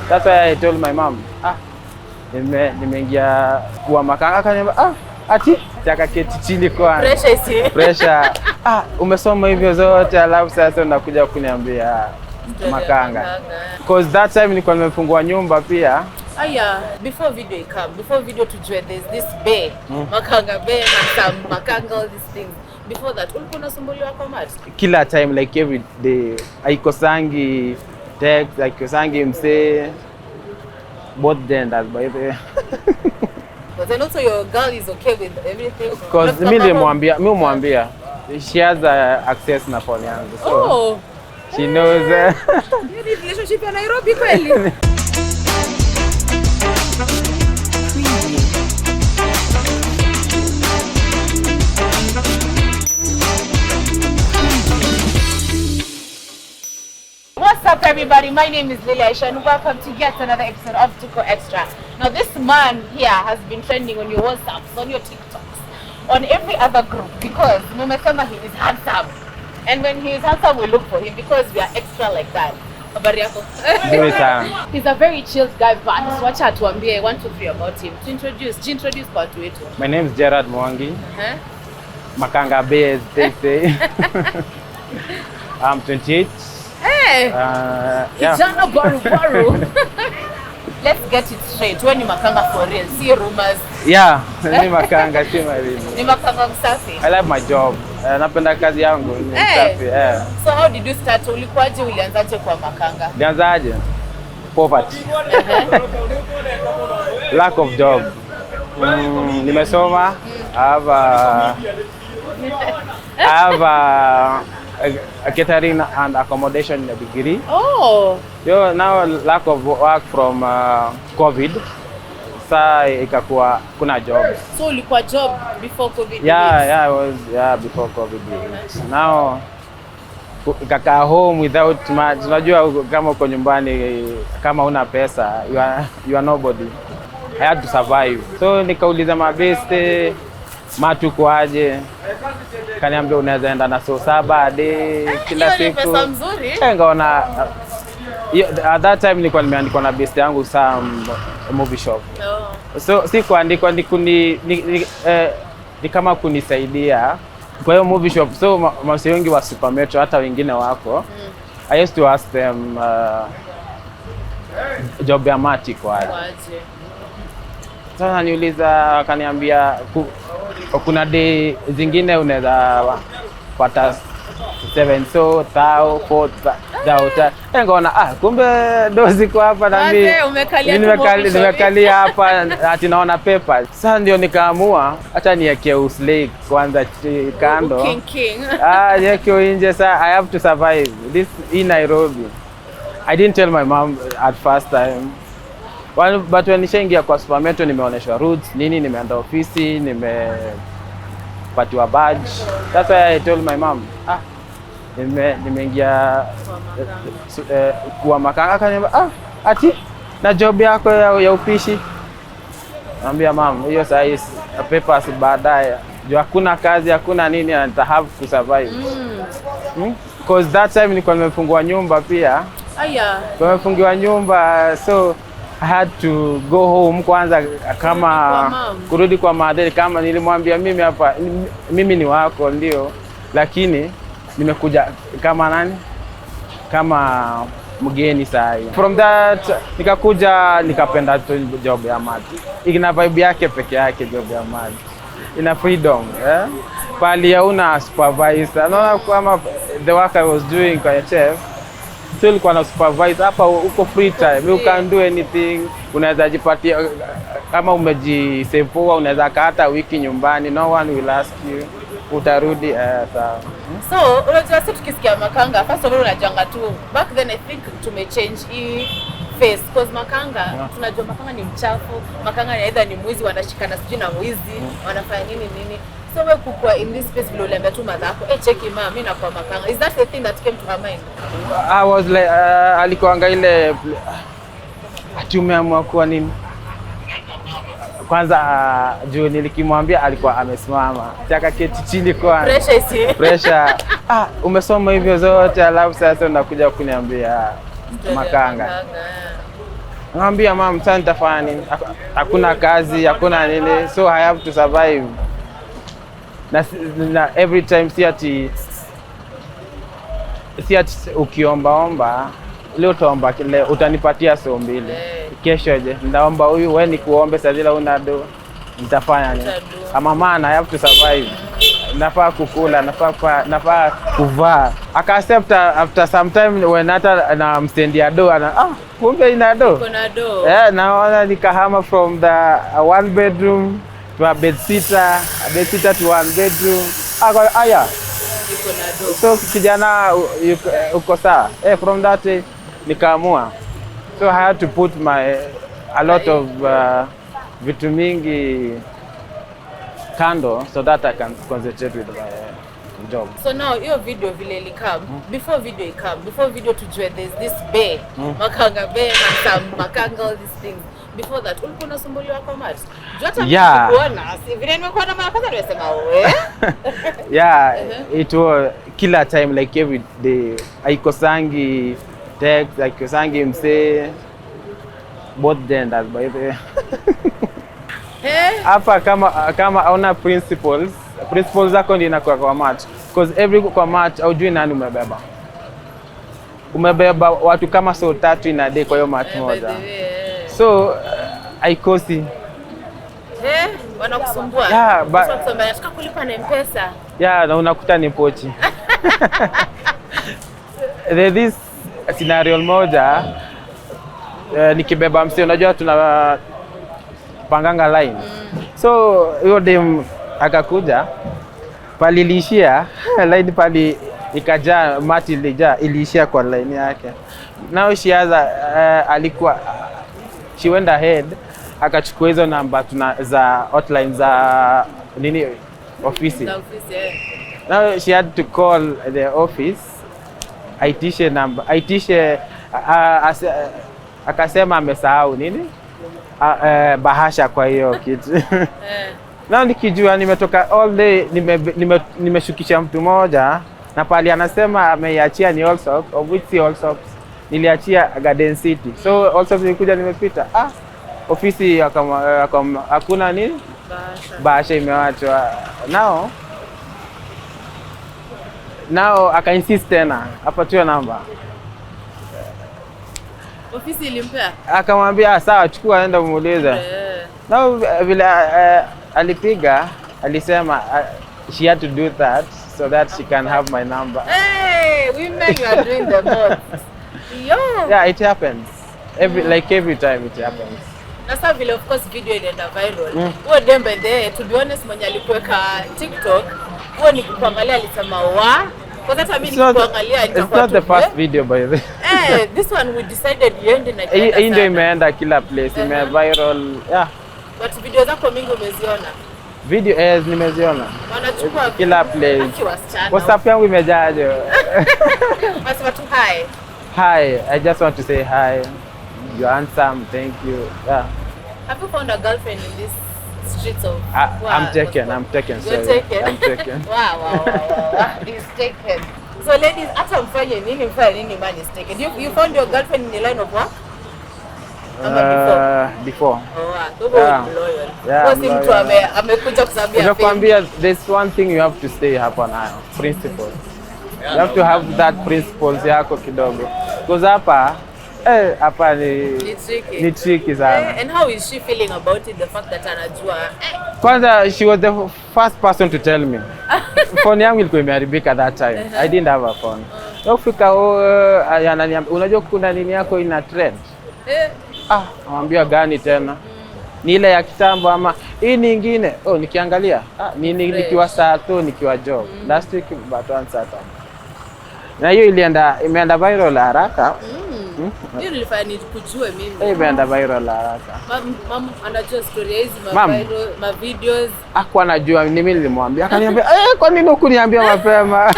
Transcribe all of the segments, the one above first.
That's why I told my mom, nimeingia kuwa makanga. Akaniambia ati akaketi chini kwa pressure. Umesoma hivyo zote alafu sasa unakuja kuniambia makanga. Because that time nilikuwa nimefungua nyumba pia. Before video to join, there's this bay, makanga bay, makanga, all these things. Before that, ulikuwa unasumbuliwa kwa mat? Kila time, like every day. Haikosangi text, haikosangi msee. Both genders, by the way. But then also your girl is okay with everything? Because mimi mwambia, she has access na phone yangu. So she knows. Ni relationship ya Nairobi kweli? What's up everybody, my name is Lily Aisha and welcome to yet another episode of Tuko Extra. Now this man here has been trending on your WhatsApps, on your TikToks, on every other group because Mumesema he is handsome. And when he is handsome we look for him because we are extra like that. He's a very chilled guy, but wacha atuambie 1 2 3 about him. To introduce kwa watu wetu. My name is Gerard Mwangi. Makanga Bay, they say. I'm 28. Hey! Kijana baru. Let's get it straight. When ni makanga for real, see rumors. Yeah, ni makanga si marino. Ni makanga msafi. I love my job. Napenda kazi yangu, ni msafi. So how did you start? Ulikuwaje, ulianzaje kwa makanga? Nianzaje? Poverty. Lack of job. Nimesoma. I have a catering and accommodation degree. Now lack of work from COVID. Sa ikakuwa kuna job. So ulikuwa job before COVID? I was before COVID. Now ikakaa home without much. Unajua kama uko nyumbani kama una pesa, you are nobody. I had to survive. So nikauliza mabeste matu kwaje, kaniambia unaweza enda na so 7 day kila siku. Pesa mzuri. Ngaona at that time nilikuwa nimeandikwa na best yangu some movie shop. So si kuandikwa ni kama kunisaidia kwa hiyo movie shop. So masi wengi wa Super Metro hata wengine wako. I used to ask them job ya mati kwaje. Sasa niuliza, akaniambia kuna day zingine unaweza pata 7 so 4,000. Ngaona kumbe dozi kwa hapa na mimi nimekalia hapa ati naona paper. Sasa ndio nikaamua hata niweke uslay kwanza kando. Niweke nje. Sasa I have to survive this in Nairobi. I didn't tell my mom at first time. But when nishaingia kwa Super Metro nimeonyeshwa routes nini, nimeenda ofisi, nimepatiwa badge. That's why I told my mom, nimeingia kuwa makanga. Akaniambia ati na job yako ya upishi. Naambia mom, hiyo size papers baadaye. Jo hakuna kazi, hakuna nini, and I have to survive. Because that time nilikuwa nimefungua nyumba pia. Nimefungiwa nyumba, so I had to go home kwanza, kama kurudi kwa madhari. Kama nilimwambia mimi ni wako ndio, lakini nimekuja kama nani, kama mgeni saa hii. From that nikakuja nikapenda job ya maji. Ina vibe yake peke yake job ya maji. Ina freedom, pali hauna supervisor. Naona kama the work I was doing kwa chef, still kwa na supervisor hapa, uko free time, you can do anything. Unaweza jipatia kama umejisepoa, unaweza hata wiki nyumbani, no one will ask you, utarudi sawa. So unajua sisi tukisikia makanga first of all unajanga tu, back then I think tumechange hii face because makanga tunajua makanga ni mchafu, makanga ni either ni mwizi, wanashikana sijui na mwizi, wanafanya nini. So wewe kukua in this space vile uliambia tu madhako, cheki mama mimi na kwa makanga. Is that the thing that came to her mind? I was like alikuanga ile ati umeamua kuwa nini? Kwanza juu nilikimwambia alikuwa amesimama. Akaketi chini kwa pressure. Umesoma hivyo zote alafu sasa unakuja kuniambia makanga. Naambia mom, sasa nitafanya nini? Hakuna kazi, hakuna nini. So I have to survive. Na every time si ati ukiomba leo utaomba kile utanipatia so mbili. Kesho je ndaomba huyu, wewe ni kuombe saa zile una do, nitafanya nini? Mama, I have to survive. Nafaa kukula, nafaa kuvaa. Aka accept after some time when hata na mstendia do kumbe ina do. Kuna do. Naona nikahama from the one bedroom to a bed sitter to one bedroom. Aya. So kijana uko sawa. From that nikaamua. So I had to put a lot of vitu mingi kando so that I can concentrate with my job. So now your video vile ilikam, before video tujue there's this bay, Makanga Bay and some Makanga, all these things. Before that, ulikuwa unasumbuliwa kwa maji? Yeah. Si vile nimekuwa na mara kwanza nimesema wewe. Yeah, it was kila time like every day. Aikosangi text, aikosangi mse both genders by the way. Hapa kama hauna principles zako ndio inakuwa kwa match. Because every kwa match haujui nani umebeba. Umebeba watu kama so 3 in a day kwa hiyo match moja. So haikosi. Wanakusumbua. Yeah, but nataka kulipa na M-Pesa. Yeah, na unakuta ni pochi. This scenario moja nikibeba msee, unajua tuna panganga line. So hiyo dem akakuja palilishia line pali ikajaa mati iliishia kwa line yake. Now she has she went ahead akachukua hizo namba za hotline za nini ofisi. Now she had to call the office aitishe namba, akasema amesahau nini bahasha kwa hiyo kitu. Na nikijua nimetoka all day nimeshukisha mtu mmoja na pali anasema ameiachia ni Allsops, of which si Allsops, niliachia Garden City. So Allsops nilikuja nimepita ofisi hakuna nini bahasha imewachwa. Now aka insist tena apatiwe namba. Ofisi ilimpea? Akamwambia sawa, chukua aenda umuulize. Now vile alipiga alisema she had to do that so that she can have my number. Hey, women, you are doing the most. Yo. Yeah, it happens. Every time it happens. Na sasa vile of course video inaenda viral. Huo dembe there, to be honest, mwenye alikuweka TikTok, huo ni kuangalia alisema kwa hata mimi nikuangalia it's not the first video by the way. This one we decided iende na hii ndio imeenda kila place, ime viral. Yeah. But video zako mingi umeziona? Video nimeziona. Wanachukua kila place. WhatsApp yangu imejaje. Basi watu hi. Hi, I just want to say hi. You're handsome, thank you. Yeah. Have you found a girlfriend in this streets of I'm taken. You're taken? I'm taken. Wow. He's taken. So ladies, hata mfanye nini man is taken. You found your girlfriend in the line of work? Before. Yeah. Mtu amekuja kusabia. Nakwambia there's one thing you have to stay hapa nayo, principles. You have to have that principles yako kidogo. Because hapa ni tricky sana. And how is she feeling about it, the fact that anajua? Kwanza she was the first person to tell me. Phone yangu ilikuwa imeharibika that time. I didn't have a phone. Ukifika unajua kuna nini yako ina trend. Namwambia gani tena? Ni ile ya kitambo ama hii nyingine? Nikiangalia nikiwa sato nikiwa job. Last week but one Saturday. Na hiyo imeenda viral haraka. Hiyo nilifanya nikujue mimi. Imeenda viral haraka. Mama anajua story hizi ma videos. Hakuwa anajua, mimi nilimwambia. Akaniambia, kwa nini hukuniambia mapema?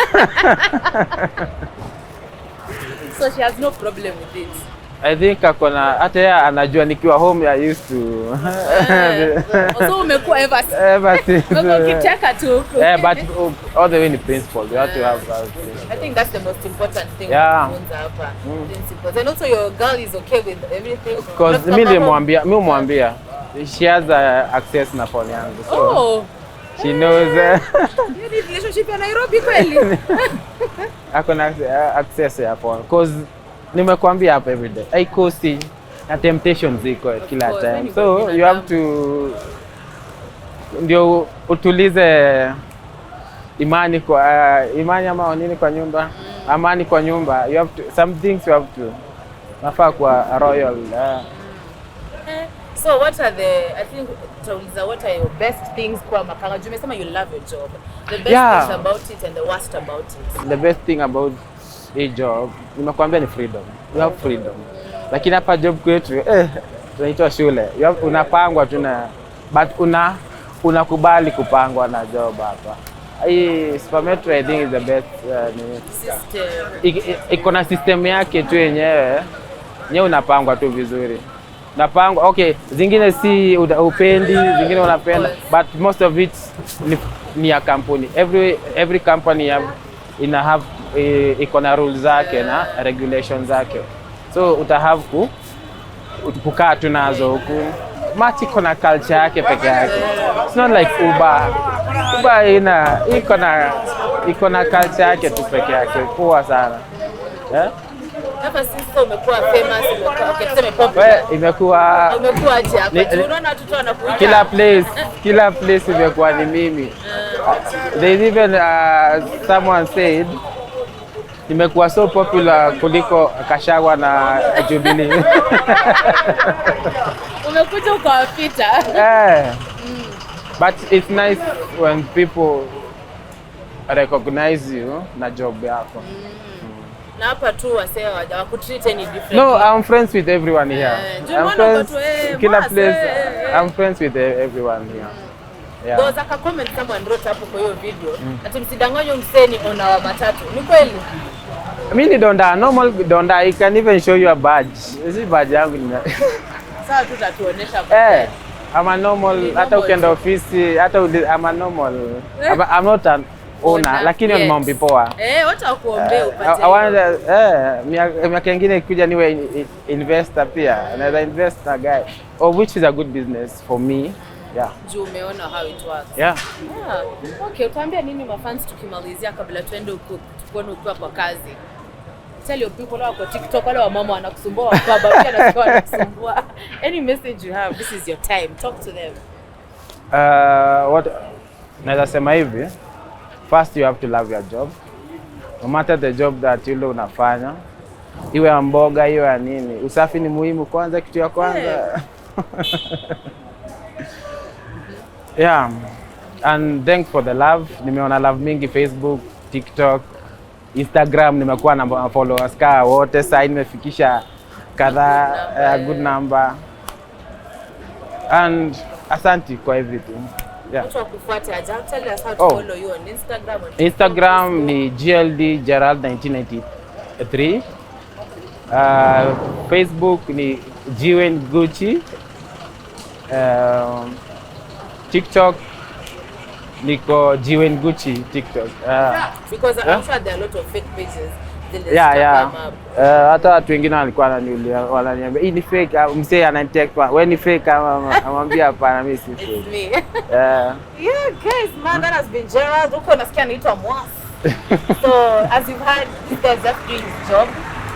So she has no problem with it. I think akona hata yeye anajua nikiwa home I used to. So umekuwa ever since. Umekuwa ukicheka tu. But all the way in principle, you have to have I think that's the most important thing. Yeah. Principles. And also your girl is okay with everything. Because mimi mwambia she has access na phone yangu. So she knows. Ni relationship ya Nairobi kweli. Akona access ya phone. Because nimekuambia hapa every day. Haikosi na temptations ziko kila time. So you have to ndio utulize imani ama nini kwa nyumba, amani kwa nyumba. You have to, some things you have to nafaa kwa royal. So what are what are your best things kwa makanga? You umesema you love your job. The best things about it and the worst about it. The best thing about a job, nimekuambia ni freedom. You have freedom. Lakini hapa job kwetu tunaitwa shule. Unapangwa tu na but unakubali kupangwa na job hapa. Hii Super Metro I think is the best system. Iko na system yake tu yenyewe unapangwa tu vizuri. Unapangwa zingine si upendi, zingine unapenda, but most of it ni ya kampuni. Every company iko na rules zake na regulations zake. So utahave kukaa tu nazo huku. Match iko na culture yake peke yake. It's not like Uber. Uber iko na culture yake tu peke yake. Poa sana. Hapa sisi umekuwa famous, tuseme popular. Umekuwa aje hapa? Unaona watoto wanakuita. Kila place imekuwa ni mimi. There's even someone said nimekuwa so popular kuliko Kashagwa na Jubilee. Umekuja ukawapita. But it's nice when people recognize you na job yako. Na hapa tu wasee hawakutreat any different. No, I'm friends with everyone here. I'm friends kila place. I'm friends with everyone here. Yeah. There was a comment someone wrote hapo kwa hiyo video. Ati msidanganywe mseni ona wa matatu. Ni kweli? Mimi ni normal donda. I can even show you a badge. Hizi badge yangu ni. Sawa tu tatuonesha kwa. I'm a normal, hata ukienda ofisi, hata I'm a normal. I'm not an owner, lakini ni mambo poa. Wacha kuombea upate. Miaka ingine ikija niwe investor pia. Another investor guy, which is a good business for me. Yeah. Juu umeona how it works. Yeah. Okay, utaambia nini mafans tukimalizia kabla tuende tukuone ukiwa kwa kazi? Tell your people wako TikTok wale wa mama wanakusumbua, kwa baba pia anasikia wanakusumbua. Any message you have, this is your time. Talk to them. What naweza sema hivi, first you have to love your job. No matter the job that you unafanya, iwe ya mboga, iwe ya nini, usafi ni muhimu kwanza, kitu ya kwanza. Yeah, and thanks for the love. Nimeona love mingi Facebook, TikTok, Instagram. Nimekuwa na followers wote, sasa nimefikisha kadhaa, good number. And asante kwa everything. Yeah. Watu wakufuate aje? Tell us how to follow you on Instagram. Instagram ni GLD Gerald 1993. Facebook ni Gwen Gucci. TikTok niko Gwen Gucci TikTok. Because I'm sure there are a lot of fake pages. Hata watu wengine walikuwa wananiambia hii ni fake, msee ananitake wewe ni fake, amwambia hapana mimi si fake. It's me. Yeah guys, man, that has been Gerald. Uko nasikia anaitwa Mwas. So as you've heard, this guy just doing his job.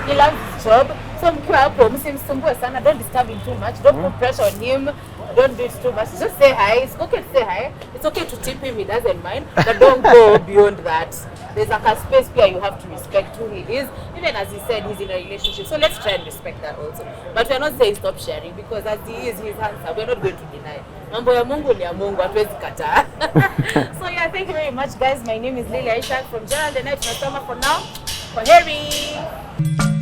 He loves his job. So mkiwa hapo msimsumbue sana, don't disturb him too much, don't put pressure on him. Don't do it too much. Just say hi. It's okay to say hi. It's okay to tip him. He doesn't mind. But don't go beyond that. There's like a space where you have to respect who he is. Even as he said, he's in a relationship. So let's try and respect that also. But we're not saying stop sharing because as he is, he's handsome. We're not going to deny. Mambo ya Mungu ni ya Mungu. Hatuwezi kataa. So yeah, thank you very much, guys. My name is Lily Aisha from Gerald and I tunasema for now. Kwaheri.